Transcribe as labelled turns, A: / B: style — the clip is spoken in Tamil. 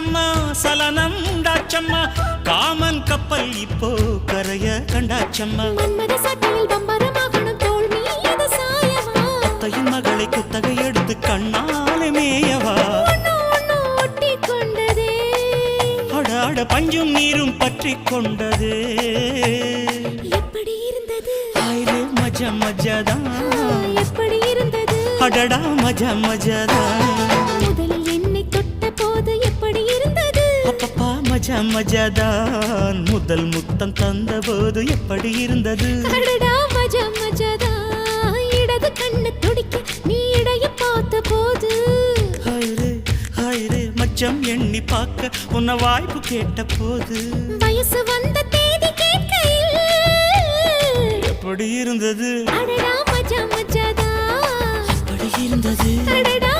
A: உண்டாச்சம்மா சலனம் உண்டாச்சம்மா காமன் கப்பல் இப்போ கரைய கண்டாச்சம்மா
B: மன்மத சட்டையில் பம்பரமாகணும் தோல் மீது சாயவா
A: அத்தையின் மகளை குத்தகை எடுத்து கண்ணாலே மேயவா
B: ஒட்டி கொண்டதே
A: அடாட பஞ்சும் நீரும் பற்றி கொண்டதே
B: எப்படி இருந்தது
A: ஆயிரே மஜா மஜாதான்
B: எப்படி இருந்தது
A: அடடா மஜா மஜாதான்
B: முதலில் என்னை தொட்ட போது எப்படி இருந்தது
A: அப்பப்பா மஜா மஜாதான் முதல் முத்தம் தந்த போது எப்படி இருந்தது
B: அடடா மஜா மஜாதா இடது கண்ணு துடிக்க நீ இடைய பார்த்த போது
A: ஹாயிரே மச்சம் எண்ணி பார்க்க உன்ன வாய்ப்பு கேட்ட போது
B: வயசு வந்த தேதி கேட்கையில்
A: எப்படி இருந்தது
B: அடடா மஜா மஜாதா
A: எப்படி இருந்தது
B: அடடா